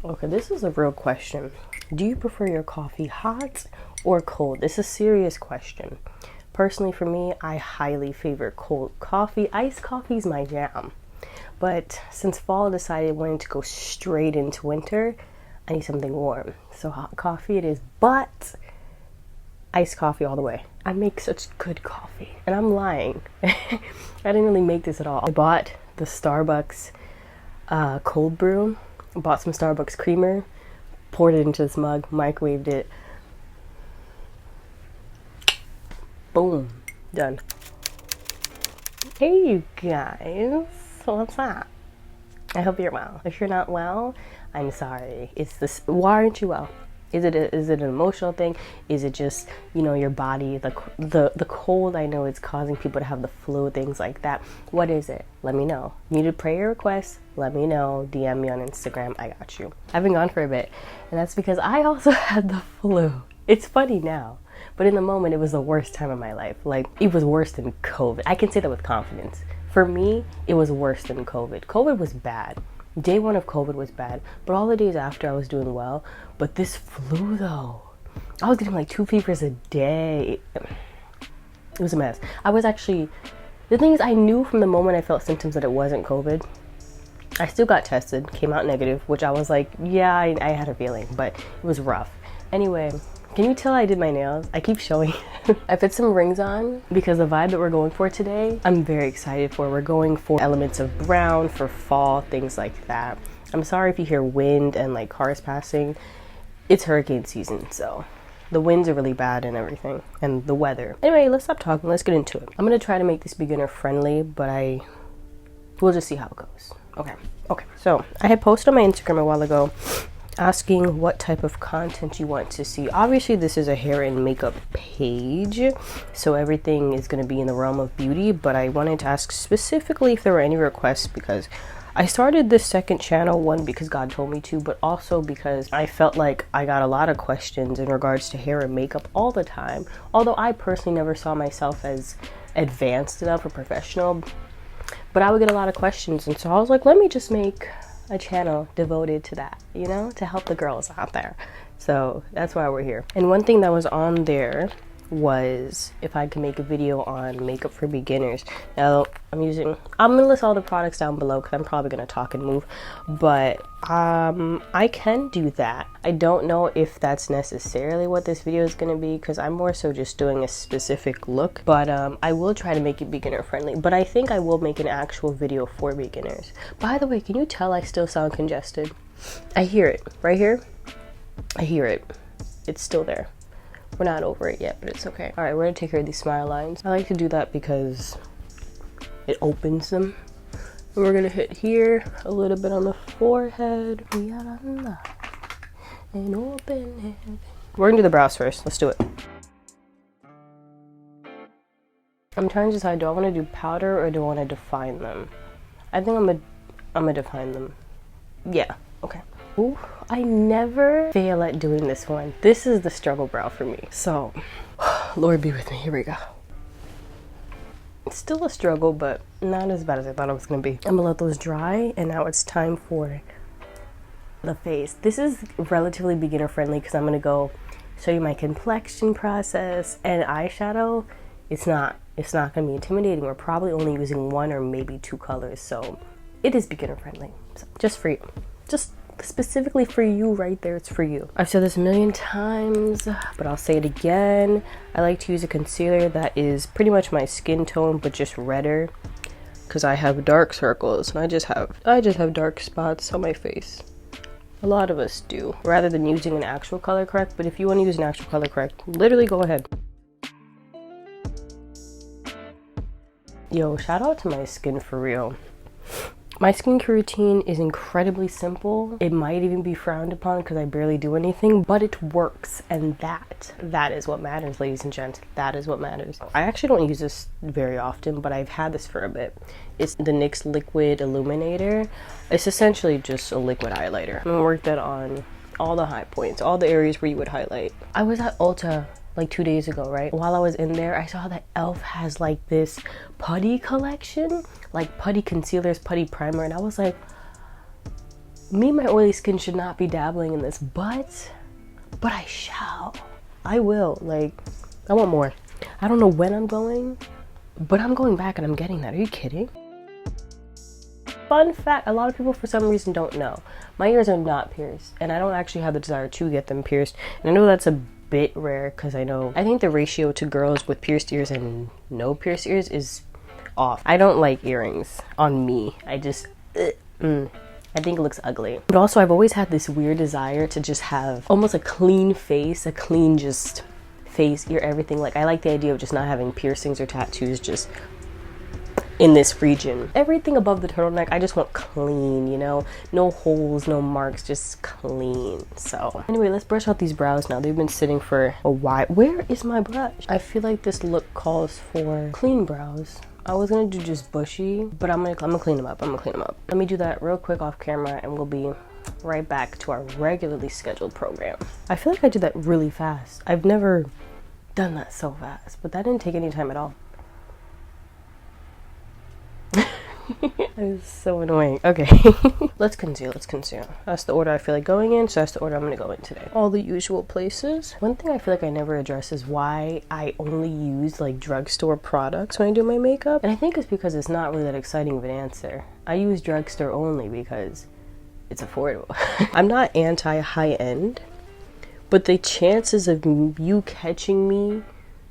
Okay, this is a real question. Do you prefer your coffee hot or cold? This is a serious question. Personally, for me, I highly favor cold coffee. Iced coffee is my jam. But since fall decided I wanted to go straight into winter, I need something warm. So hot coffee it is, but iced coffee all the way. I make such good coffee. And I'm lying. I didn't really make this at all. I bought the Starbucks cold brew. Bought some Starbucks creamer, poured it into this mug, microwaved it. Boom, done. Hey you guys, what's up? I hope you're well. If you're not well, I'm sorry. It's this. Why aren't you well? Is it an emotional thing? Is it just, you know, your body, the cold? I know it's causing people to have the flu, things like that. What is it? Let me know. Need a prayer request? Let me know. DM me on Instagram. I got you. I've been gone for a bit, and that's because I also had the flu. It's funny now, but in the moment, it was the worst time of my life. Like, it was worse than COVID. I can say that with confidence. For me, it was worse than COVID. COVID was bad. Day one of COVID was bad, but all the days after I was doing well. But this flu though, I was getting like 2 fevers a day. It was a mess. I was actually, the thing is, I knew from the moment I felt symptoms that it wasn't COVID. I still got tested, came out negative, which I was like, yeah, I had a feeling, but it was rough. Anyway, can you tell I did my nails? I keep showing. I put some rings on because the vibe that we're going for today, I'm very excited for. We're going for elements of brown for fall, things like that. I'm sorry if you hear wind and like cars passing. It's hurricane season, so the winds are really bad and everything, and the weather. Anyway, let's stop talking. Let's get into it. I'm gonna try to make this beginner friendly, but we'll just see how it goes. Okay. So I had posted on my Instagram a while ago asking what type of content you want to see. Obviously, this is a hair and makeup page, so everything is going to be in the realm of beauty, but I wanted to ask specifically if there were any requests because I started this second channel, one because God told me to, but also because I felt like I got a lot of questions in regards to hair and makeup all the time. Although I personally never saw myself as advanced enough or professional, but I would get a lot of questions, and so I was like, let me just make a channel devoted to that, you know, to help the girls out there. So that's why we're here. And one thing that was on there was if I could make a video on makeup for beginners. Now I'm gonna list all the products down below because I'm probably gonna talk and move, but I can do that. I don't know if that's necessarily what this video is gonna be because I'm more so just doing a specific look, but I will try to make it beginner friendly. But I think I will make an actual video for beginners. By the way, can you tell I still sound congested? I hear it right here. I hear it. It's still there. We're not over it yet, but it's okay. All right, we're gonna take care of these smile lines. I like to do that because it opens them. And we're gonna hit here, a little bit on the forehead. We are unlocked and open heaven. We're gonna do the brows first. Let's do it. I'm trying to decide, do I wanna do powder or do I wanna define them? I think I'm gonna define them. Yeah, okay. Ooh, I never fail at doing this one. This is the struggle brow for me. So, Lord be with me. Here we go. It's still a struggle, but not as bad as I thought it was gonna be. I'm gonna let those dry, and now it's time for the face. This is relatively beginner friendly because I'm gonna go show you my complexion process and eyeshadow. It's not gonna be intimidating. We're probably only using 1 or maybe 2 colors, so it is beginner friendly. So just for you, just specifically for you right there, it's for you. I've said this a million times, but I'll say it again. I like to use a concealer that is pretty much my skin tone, but just redder, because I have dark circles and I just have dark spots on my face. A lot of us do, rather than using an actual color correct. But if you want to use an actual color correct, literally go ahead. Yo, shout out to my skin for real. My skincare routine is incredibly simple. It might even be frowned upon because I barely do anything, but it works, and that is what matters, ladies and gents. That is what matters. I actually don't use this very often, but I've had this for a bit. It's the NYX Liquid Illuminator. It's essentially just a liquid highlighter. I'm gonna work that on all the high points, all the areas where you would highlight. I was at Ulta like 2 days ago, right? While I was in there, I saw that e.l.f. has like this putty collection, like putty concealers, putty primer, and I was like, Me and my oily skin should not be dabbling in this, but I shall. I will. Like, I want more. I don't know when I'm going, but I'm going back and I'm getting that. Are you kidding? Fun fact, a lot of people for some reason don't know. My ears are not pierced, and I don't actually have the desire to get them pierced. And I know that's a bit rare because I think the ratio to girls with pierced ears and no pierced ears is off. I don't like earrings on me. I just, I think it looks ugly. But also I've always had this weird desire to just have almost a clean face, a clean just face, ear, everything. Like I like the idea of just not having piercings or tattoos just in this region. Everything above the turtleneck, I just want clean, you know? No holes, no marks, just clean. So anyway, let's brush out these brows now. They've been sitting for a while. Where is my brush? I feel like this look calls for clean brows. I was gonna do just bushy, but I'm gonna clean them up. Let me do that real quick off camera and we'll be right back to our regularly scheduled program. I feel like I did that really fast. I've never done that so fast, but that didn't take any time at all. That is so annoying. Okay. Let's conceal. That's the order I feel like going in, so that's the order I'm gonna go in today. All the usual places. One thing I feel like I never address is why I only use like drugstore products when I do my makeup. And I think it's because it's not really that exciting of an answer. I use drugstore only because it's affordable. I'm not anti-high-end, but the chances of you catching me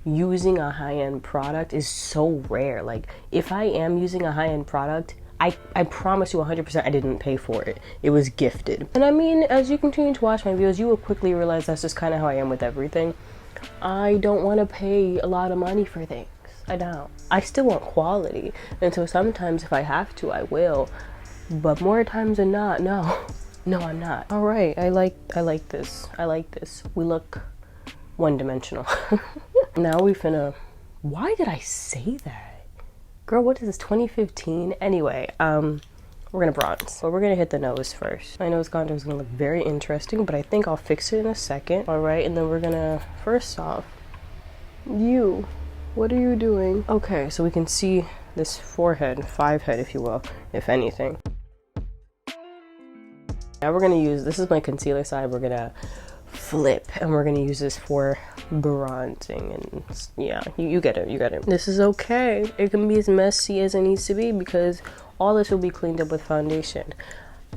using a high-end product is so rare. Like if I am using a high-end product, I promise you 100% I didn't pay for it. It was gifted. And I mean, as you continue to watch my videos, you will quickly realize that's just kind of how I am with everything. I don't want to pay a lot of money for things. I don't. I still want quality. And so sometimes if I have to, I will. But more times than not, no. No, I'm not. All right, I like this. We look one-dimensional. Now we finna, why did I say that? Girl, what is this, 2015? Anyway, we're gonna bronze. But we're gonna hit the nose first. My nose contour is gonna look very interesting, but I think I'll fix it in a second. All right, and then we're gonna, first off, what are you doing? Okay, so we can see this forehead, five head if you will, if anything. Now we're gonna use, this is my concealer side, we're gonna flip and we're gonna use this for bronzing. And yeah, you get it. This is okay. It can be as messy as it needs to be because all this will be cleaned up with foundation.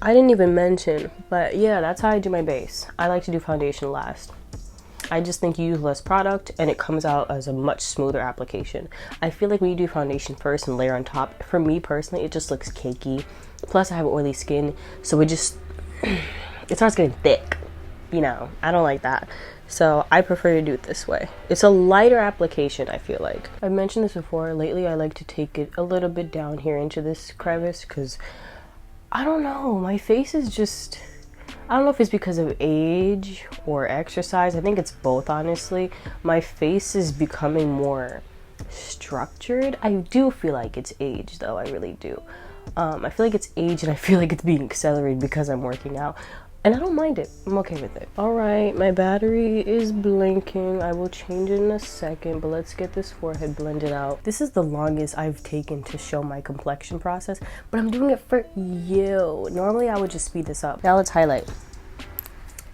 I didn't even mention, but yeah, that's how I do my base. I like to do foundation last. I just think you use less product and it comes out as a much smoother application. I feel like when you do foundation first and layer on top, for me personally, it just looks cakey. Plus I have oily skin, so it starts getting thick. You know, I don't like that. So I prefer to do it this way. It's a lighter application, I feel like. I've mentioned this before. Lately, I like to take it a little bit down here into this crevice because, I don't know, my face is just, I don't know if it's because of age or exercise. I think it's both, honestly. My face is becoming more structured. I do feel like it's age, though. I really do. I feel like it's age and I feel like it's being accelerated because I'm working out. And I don't mind it. I'm okay with it. All right, my battery is blinking. I will change it in a second, but let's get this forehead blended out. This is the longest I've taken to show my complexion process, but I'm doing it for you. Normally, I would just speed this up. Now let's highlight.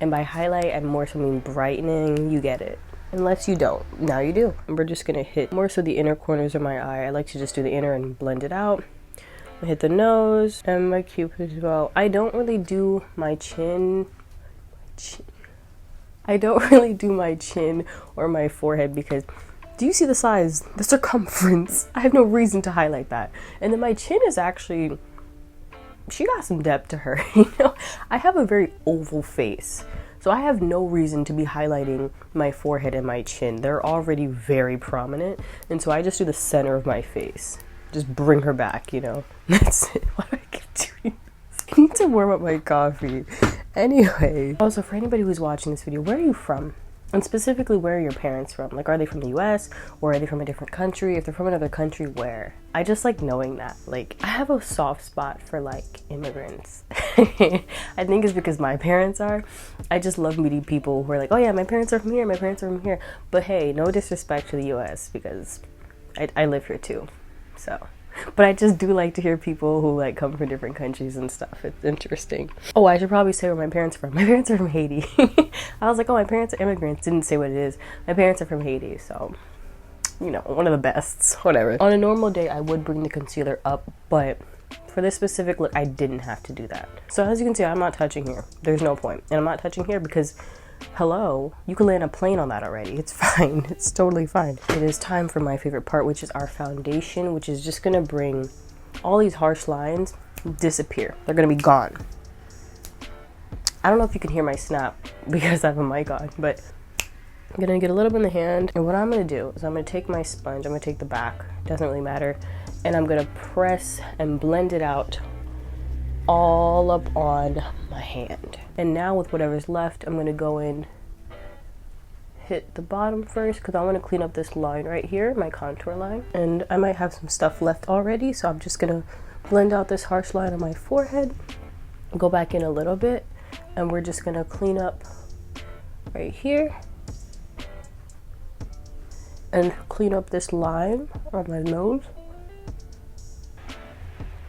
And by highlight, I more so mean brightening. You get it. Unless you don't. Now you do. And we're just gonna hit more so the inner corners of my eye. I like to just do the inner and blend it out. I hit the nose and my cupid as well. I don't really do my chin. I don't really do my chin or my forehead because, do you see the size? The circumference. I have no reason to highlight that. And then my chin is actually, she got some depth to her. You know, I have a very oval face. So I have no reason to be highlighting my forehead and my chin. They're already very prominent. And so I just do the center of my face. Just bring her back, you know. That's it. Why do I keep doing this? I need to warm up my coffee. Anyway. Also, for anybody who's watching this video, where are you from? And specifically, where are your parents from? Like, are they from the US? Or are they from a different country? If they're from another country, where? I just like knowing that. Like, I have a soft spot for, like, immigrants. I think it's because my parents are. I just love meeting people who are like, oh yeah, my parents are from here, my parents are from here. But hey, no disrespect to the US because I live here too. So But I just do like to hear people who like come from different countries and stuff. It's interesting. Oh, I should probably say where my parents are from. My parents are from Haiti. I was like, oh, my parents are immigrants. Didn't say what it is. My parents are from Haiti, so, you know, one of the bests, whatever. On a normal day, I would bring the concealer up, but for this specific look, I didn't have to do that. So as you can see, I'm not touching here. There's no point. And I'm not touching here because, hello, you can land a plane on that already. It's fine. It's totally fine. It is time for my favorite part, which is our foundation, which is just gonna bring all these harsh lines disappear. They're gonna be gone. I don't know if you can hear my snap because I have a mic on, but I'm gonna get a little bit in the hand. And what I'm gonna do is I'm gonna take my sponge, I'm gonna take the back, doesn't really matter, and I'm gonna press and blend it out all up on my hand. And now with whatever's left, I'm gonna go in, hit the bottom first because I want to clean up this line right here, my contour line. And I might have some stuff left already, so I'm just gonna blend out this harsh line on my forehead, go back in a little bit, and we're just gonna clean up right here and clean up this line on my nose.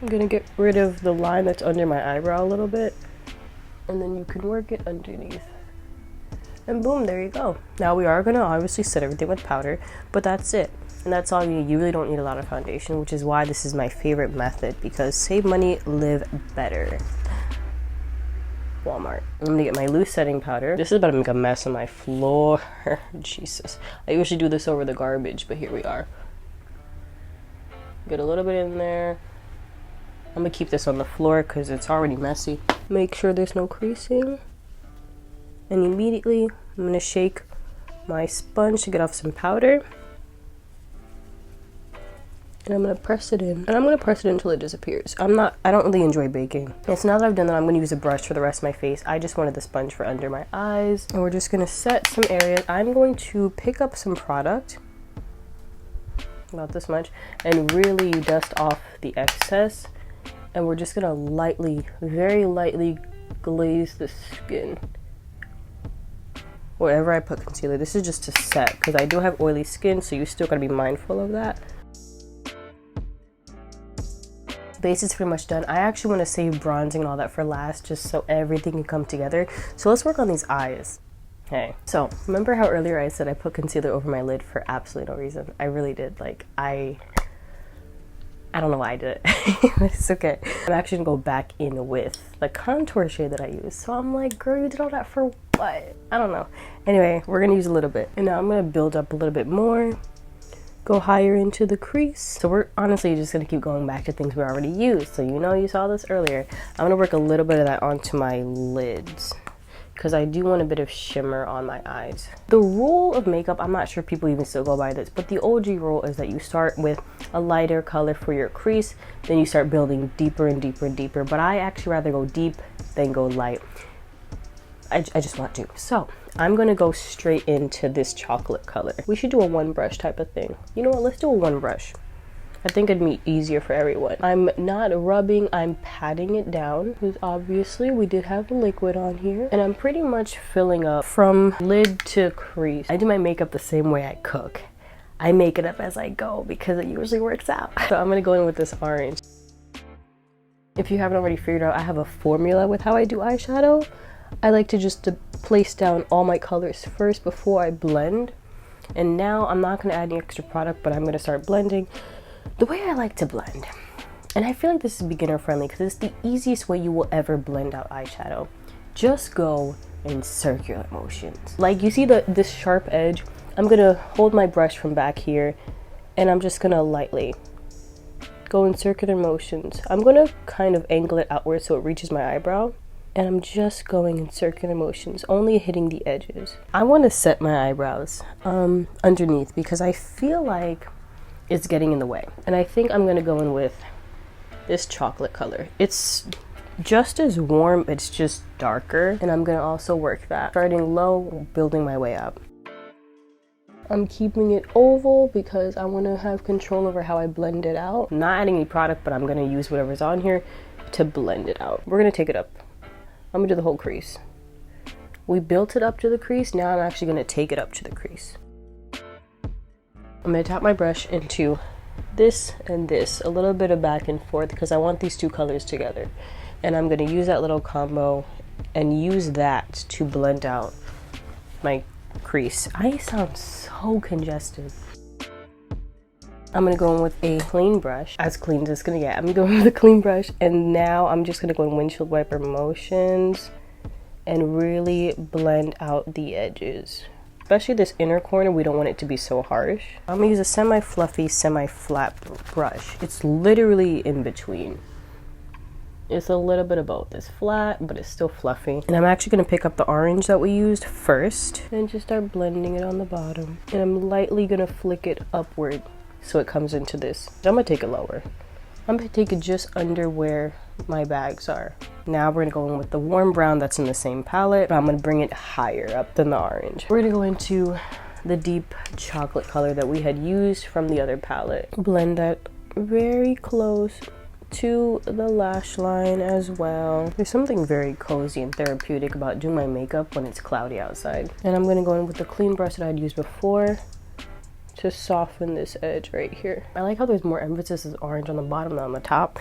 I'm gonna get rid of the line that's under my eyebrow a little bit, and then you can work it underneath. And boom, there you go. Now we are gonna obviously set everything with powder, but that's it. And that's all you need. You really don't need a lot of foundation, which is why this is my favorite method, because save money, live better. Walmart. I'm gonna get my loose setting powder. This is about to make a mess on my floor. Jesus. I usually do this over the garbage, but here we are. Get a little bit in there. I'm gonna keep this on the floor because it's already messy. Make sure there's no creasing. And immediately, I'm gonna shake my sponge to get off some powder. And I'm gonna press it in. And I'm gonna press it until it disappears. I don't really enjoy baking. And so now that I've done that, I'm gonna use a brush for the rest of my face. I just wanted the sponge for under my eyes. And we're just gonna set some areas. I'm going to pick up some product, about this much, and really dust off the excess. And we're just gonna lightly, very lightly glaze the skin wherever I put concealer. This is just to set, because I do have oily skin, so you still gotta be mindful of that. Base is pretty much done. I actually want to save bronzing and all that for last, just so everything can come together. So let's work on these eyes. Okay, so remember how earlier I said I put concealer over my lid for absolutely no reason? I really did. Like, I don't know why I did it. It's okay. I'm actually gonna go back in with the contour shade that I use. So I'm like, girl, you did all that for what? I don't know. Anyway, we're gonna use a little bit. And now I'm gonna build up a little bit more. Go higher into the crease. So we're honestly just gonna keep going back to things we already used. So you know you saw this earlier. I'm gonna work a little bit of that onto my lids, because I do want a bit of shimmer on my eyes. The rule of makeup, I'm not sure if people even still go by this, but the OG rule is that you start with a lighter color for your crease, then you start building deeper and deeper and deeper. But I actually rather go deep than go light. I just want to. So I'm gonna go straight into this chocolate color. We should do a one brush type of thing. You know what, let's do a one brush. I think it'd be easier for everyone. I'm not rubbing, I'm patting it down, because obviously we did have the liquid on here. And I'm pretty much filling up from lid to crease. I do my makeup the same way I cook. I make it up as I go because it usually works out. So I'm gonna go in with this orange. If you haven't already figured out, I have a formula with how I do eyeshadow. I like to just place down all my colors first before I blend. And now I'm not gonna add any extra product, but I'm gonna start blending the way I like to blend. And I feel like this is beginner friendly because it's the easiest way you will ever blend out eyeshadow. Just go in circular motions. Like you see this sharp edge, I'm gonna hold my brush from back here and I'm just gonna lightly go in circular motions. I'm gonna kind of angle it outward so it reaches my eyebrow. And I'm just going in circular motions, only hitting the edges. I want to set my eyebrows underneath because I feel like it's getting in the way. And I think I'm gonna go in with this chocolate color. It's just as warm, it's just darker. And I'm gonna also work that. Starting low, building my way up. I'm keeping it oval because I wanna have control over how I blend it out. I'm not adding any product, but I'm gonna use whatever's on here to blend it out. We're gonna take it up. I'm gonna do the whole crease. We built it up to the crease, now I'm actually gonna take it up to the crease. I'm gonna tap my brush into this and this, a little bit of back and forth, because I want these two colors together. And I'm going to use that little combo and use that to blend out my crease. I sound so congested. I'm going to go in with a clean brush, as clean as it's going to get. I'm going with a clean brush, and now I'm just going to go in windshield wiper motions and really blend out the edges. Especially this inner corner, we don't want it to be so harsh. I'm going to use a semi-fluffy, semi-flat brush. It's literally in between. It's a little bit of both. It's flat, but it's still fluffy. And I'm actually going to pick up the orange that we used first and just start blending it on the bottom. And I'm lightly going to flick it upward so it comes into this. I'm going to take it lower. I'm going to take it just under where my bags are. Now we're going to go in with the warm brown that's in the same palette, but I'm going to bring it higher up than the orange. We're going to go into the deep chocolate color that we had used from the other palette. Blend that very close to the lash line as well. There's something very cozy and therapeutic about doing my makeup when it's cloudy outside. And I'm going to go in with the clean brush that I'd used before to soften this edge right here. I like how there's more emphasis as orange on the bottom than on the top.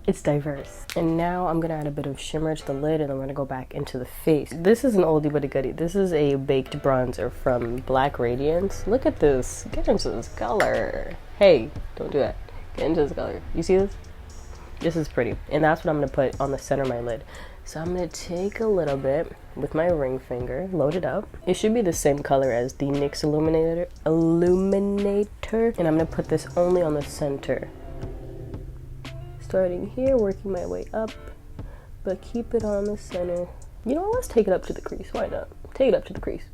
It's diverse. And now I'm gonna add a bit of shimmer to the lid, and I'm gonna go back into the face. This is an oldie but a goodie. This is a baked bronzer from Black Radiance. Look at this. Get into this color. Hey, don't do that. Get into this color. You see this? This is pretty. And that's what I'm gonna put on the center of my lid. So I'm gonna take a little bit with my ring finger, load it up. It should be the same color as the NYX Illuminator. And I'm gonna put this only on the center. Starting here, working my way up, but keep it on the center. You know what, let's take it up to the crease. Why not? Take it up to the crease.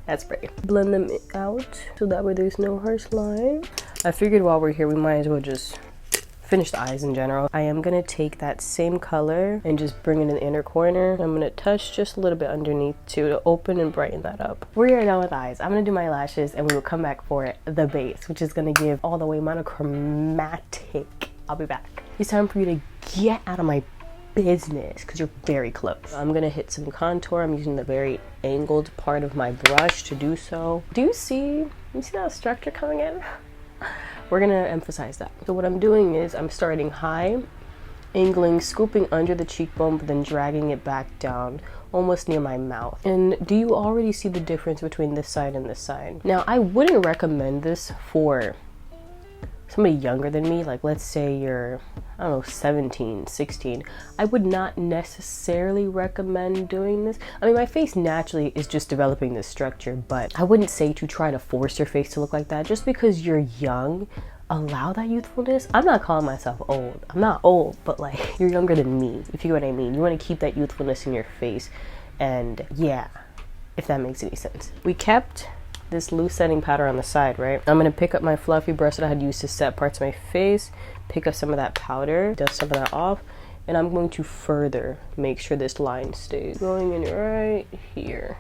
That's pretty. Blend them out so that way there's no harsh line. I figured while we're here, we might as well just finish the eyes in general. I am gonna take that same color and just bring it in the inner corner. I'm gonna touch just a little bit underneath to open and brighten that up. We are done with eyes. I'm gonna do my lashes and we will come back for the base, which is gonna give all the way monochromatic. I'll be back. It's time for you to get out of my business because you're very close. I'm gonna hit some contour. I'm using the very angled part of my brush to do so. Do you see that structure coming in? We're gonna emphasize that. So what I'm doing is I'm starting high, angling, scooping under the cheekbone, but then dragging it back down almost near my mouth. And do you already see the difference between this side and this side? Now, I wouldn't recommend this for somebody younger than me. Like, let's say you're, I don't know, 17, 16. I would not necessarily recommend doing this. I mean, my face naturally is just developing this structure, but I wouldn't say to try to force your face to look like that. Just because you're young, allow that youthfulness. I'm not calling myself old. I'm not old, but like, you're younger than me, if you know what I mean. You want to keep that youthfulness in your face. And yeah, if that makes any sense. We kept this loose setting powder on the side, right? I'm gonna pick up my fluffy brush that I had used to set parts of my face, pick up some of that powder, dust some of that off, and I'm going to further make sure this line stays. Going in right here.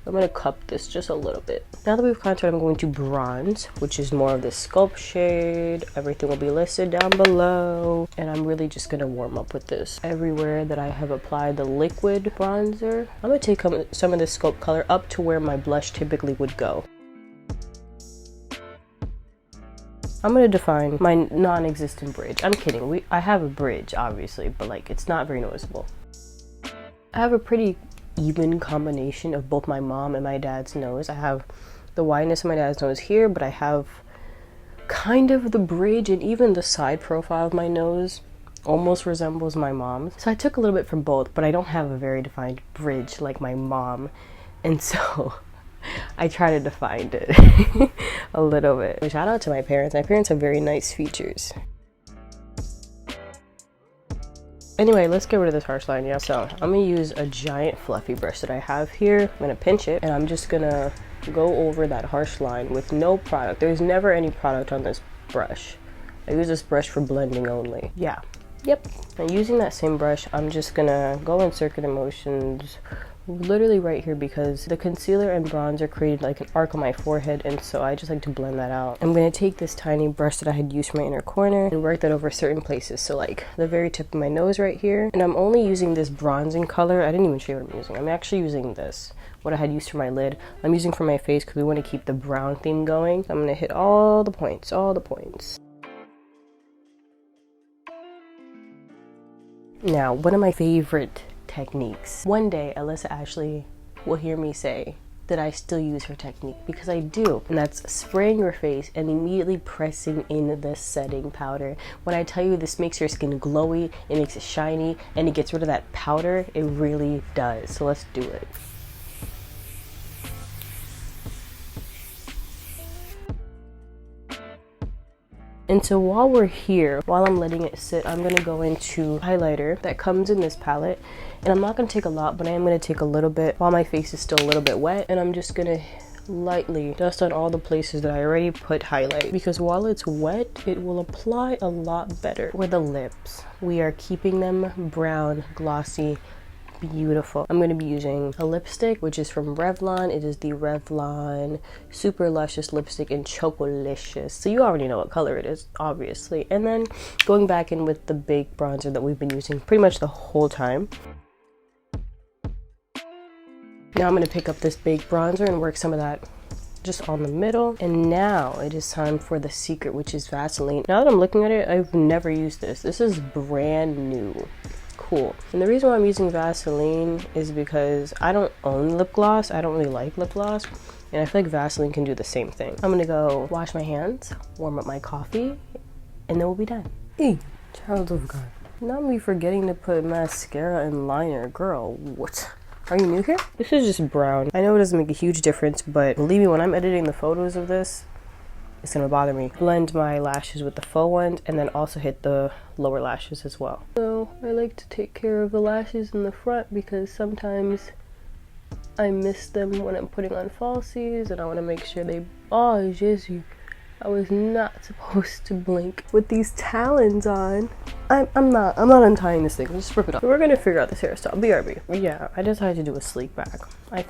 I'm gonna cup this just a little bit. Now that we've contoured, I'm going to bronze, which is more of the sculpt shade. Everything will be listed down below. And I'm really just gonna warm up with this. Everywhere that I have applied the liquid bronzer, I'm gonna take some of this sculpt color up to where my blush typically would go. I'm gonna define my non-existent bridge. I'm kidding, I have a bridge, obviously, but like, it's not very noticeable. I have a pretty even combination of both my mom and my dad's nose. I have the wideness of my dad's nose here, but I have kind of the bridge, and even the side profile of my nose almost resembles my mom's. So I took a little bit from both, but I don't have a very defined bridge like my mom, and so I try to define it a little bit. Shout out to my parents. My parents have very nice features. Anyway, let's get rid of this harsh line, yeah? So I'm gonna use a giant fluffy brush that I have here. I'm gonna pinch it, and I'm just gonna go over that harsh line with no product. There's never any product on this brush. I use this brush for blending only. Yeah, yep. And using that same brush, I'm just gonna go in circular motions, literally right here because the concealer and bronzer created like an arc on my forehead, and so I just like to blend that out. I'm going to take this tiny brush that I had used for my inner corner and work that over certain places, so like the very tip of my nose right here. And I'm only using this bronzing color. I didn't even show you what I'm using. I'm actually using this, what I had used for my lid, I'm using for my face because we want to keep the brown theme going. I'm going to hit all the points, all the points. Now, one of my favorite techniques. One day, Alyssa Ashley will hear me say that I still use her technique, because I do. And that's spraying your face and immediately pressing in the setting powder. When I tell you this makes your skin glowy, it makes it shiny, and it gets rid of that powder, it really does. So let's do it. And so while we're here, while I'm letting it sit, I'm gonna go into highlighter that comes in this palette. And I'm not gonna take a lot, but I am gonna take a little bit while my face is still a little bit wet. And I'm just gonna lightly dust on all the places that I already put highlight, because while it's wet, it will apply a lot better. For the lips, we are keeping them brown, glossy, beautiful. I'm going to be using a lipstick, which is from Revlon. It is the Revlon Super Luscious Lipstick in Chocolicious. So you already know what color it is, obviously. And then going back in with the big bronzer that we've been using pretty much the whole time. Now I'm going to pick up this big bronzer and work some of that just on the middle. And now it is time for the secret, which is Vaseline. Now that I'm looking at it, I've never used this. This is brand new. Cool. And the reason why I'm using Vaseline is because I don't own lip gloss. I don't really like lip gloss, and I feel like Vaseline can do the same thing. I'm gonna go wash my hands, warm up my coffee, and then we'll be done. Hey, child of God. Not me forgetting to put mascara and liner. Girl, what? Are you new here? This is just brown. I know it doesn't make a huge difference, but believe me, when I'm editing the photos of this, it's gonna bother me. Blend my lashes with the faux ones, and then also hit the lower lashes as well. So I like to take care of the lashes in the front because sometimes I miss them when I'm putting on falsies, and I want to make sure they. Oh, Jesus! I was not supposed to blink with these talons on. I'm not untying this thing. I'll just rip it off. We're gonna figure out this hairstyle. BRB. Yeah, I decided to do a sleek back. I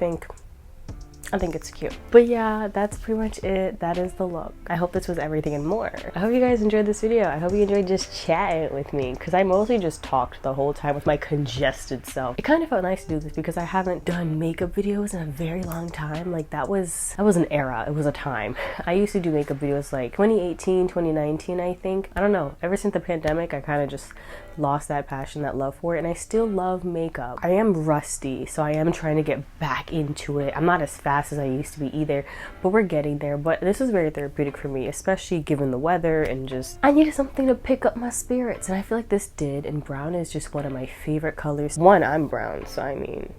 think it's cute. But yeah, that's pretty much it. That is the look. I hope this was everything and more. I hope you guys enjoyed this video. I hope you enjoyed just chatting with me, because I mostly just talked the whole time with my congested self. It kind of felt nice to do this because I haven't done makeup videos in a very long time. Like that was an era. It was a time. I used to do makeup videos like 2018, 2019, I think. I don't know. Ever since the pandemic, I kind of just lost that passion, that love for it, and I still love makeup. I am rusty, so I am trying to get back into it. I'm not as fast as I used to be either, but we're getting there. But this is very therapeutic for me, especially given the weather, and just I needed something to pick up my spirits, and I feel like this did. And brown is just one of my favorite colors. One, I'm brown, so I mean,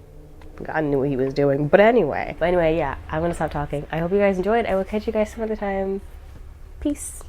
God knew what he was doing. But anyway, yeah, I'm gonna stop talking. I hope you guys enjoyed. I will catch you guys some other time. Peace.